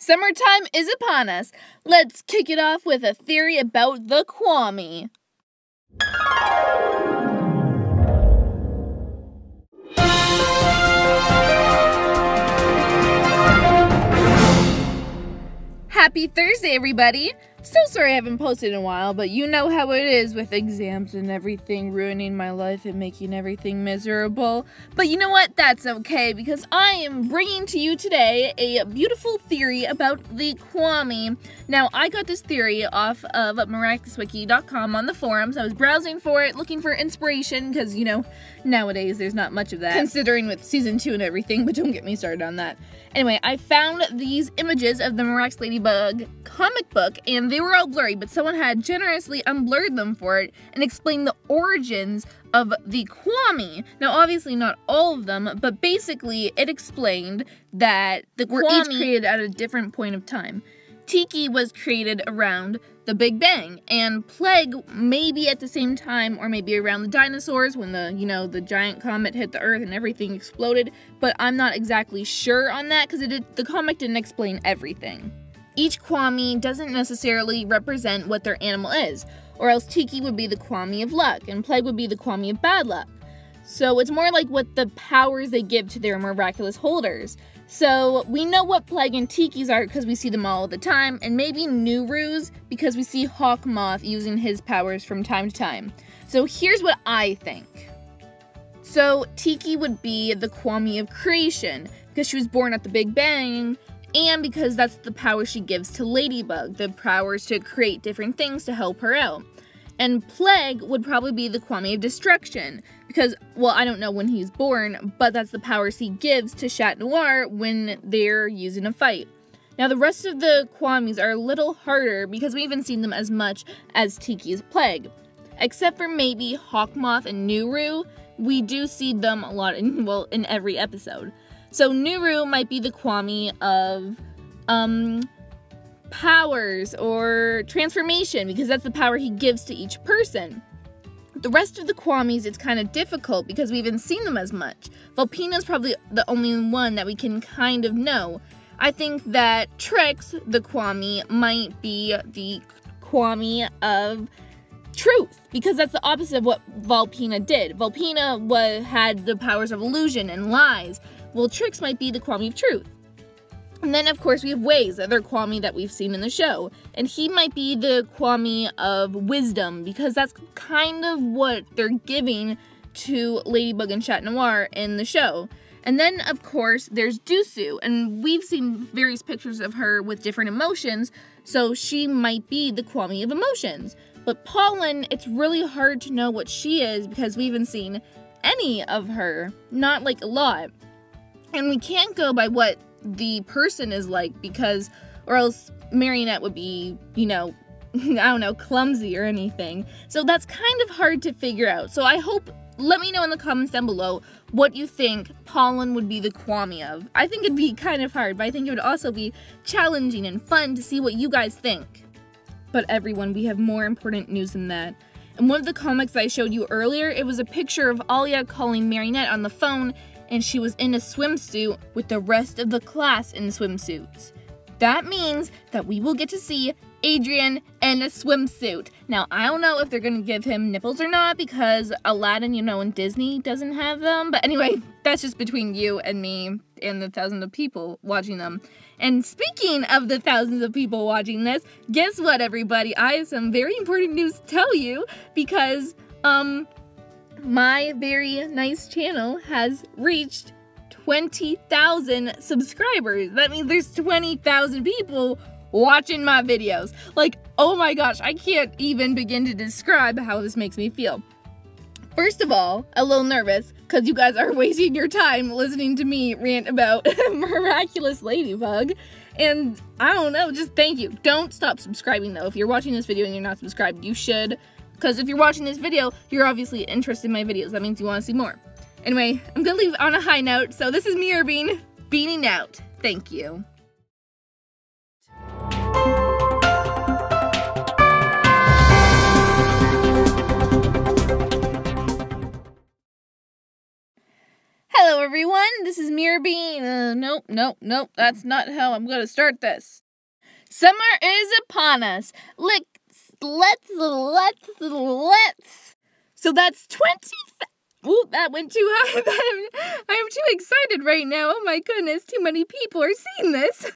Summertime is upon us. Let's kick it off with a theory about the Kwami. Happy Thursday, everybody! So sorry I haven't posted in a while, but you know how it is with exams and everything ruining my life and making everything miserable. But you know what? That's okay, because I am bringing to you today a beautiful theory about the Kwami. Now, I got this theory off of miraculouswiki.com on the forums. I was browsing for it, looking for inspiration, because, you know, nowadays there's not much of that, considering with Season 2 and everything, but don't get me started on that. Anyway, I found these images of the Miraculous Ladybug comic book, and they were all blurry, but someone had generously unblurred them for it and explained the origins of the Kwami. Now, obviously not all of them, but basically it explained that the Kwami were each created at a different point of time. Tiki was created around the Big Bang, and Plague maybe at the same time, or maybe around the dinosaurs when the giant comet hit the Earth and everything exploded, but I'm not exactly sure on that because the comic didn't explain everything. Each Kwami doesn't necessarily represent what their animal is, or else Tiki would be the Kwami of luck, and Plague would be the Kwami of bad luck. So it's more like what the powers they give to their miraculous holders. So we know what Plague and Tiki's are because we see them all the time, and maybe Nuru's because we see Hawkmoth using his powers from time to time. So here's what I think. So Tiki would be the Kwami of creation because she was born at the Big Bang, and because that's the power she gives to Ladybug, the powers to create different things to help her out. And Plague would probably be the Kwami of destruction, because, well, I don't know when he's born, but that's the powers he gives to Chat Noir when they're using a fight. Now, the rest of the Kwamis are a little harder because we haven't seen them as much as Tiki's Plague. Except for maybe Hawkmoth and Nuru, we do see them a lot in every episode. So Nuru might be the Kwami of, powers or transformation, because that's the power he gives to each person. The rest of the Kwamis, it's kind of difficult because we haven't seen them as much. Volpina's probably the only one that we can kind of know. I think that Trix, the Kwami, might be the Kwami of truth, because that's the opposite of what Volpina did. Volpina had the powers of illusion and lies. Well, Trix might be the Kwami of truth. And then, of course, we have Waze, the other Kwami that we've seen in the show. And he might be the Kwami of wisdom, because that's kind of what they're giving to Ladybug and Chat Noir in the show. And then, of course, there's Dusu, and we've seen various pictures of her with different emotions, so she might be the Kwami of emotions. But Pollen, it's really hard to know what she is, because we haven't seen any of her. Not, like, a lot. And we can't go by what the person is like, because, or else Marionette would be, I don't know, clumsy or anything. So that's kind of hard to figure out. So I hope, let me know in the comments down below what you think Pollen would be the Kwami of. I think it'd be kind of hard, but I think it would also be challenging and fun to see what you guys think. But everyone, we have more important news than that. In one of the comics I showed you earlier, it was a picture of Alia calling Marionette on the phone, and she was in a swimsuit with the rest of the class in swimsuits. That means that we will get to see Adrian in a swimsuit. Now, I don't know if they're gonna give him nipples or not, because Aladdin, and Disney doesn't have them. But anyway, that's just between you and me and the thousands of people watching them. And speaking of the thousands of people watching this, guess what, everybody? I have some very important news to tell you, because, my very nice channel has reached 20,000 subscribers. That means there's 20,000 people watching my videos. Like, oh my gosh, I can't even begin to describe how this makes me feel. First of all, a little nervous, because you guys are wasting your time listening to me rant about Miraculous Ladybug. And I don't know, just thank you. Don't stop subscribing though. If you're watching this video and you're not subscribed, you should. Because if you're watching this video, you're obviously interested in my videos. That means you want to see more. Anyway, I'm going to leave on a high note. So this is Mira Bean, beaning out. Thank you. Hello everyone, this is Mira Bean. Nope, that's not how I'm gonna start this. Summer is upon us. Let's. So that's 20. Ooh, that went too high. I'm too excited right now. Oh my goodness, too many people are seeing this.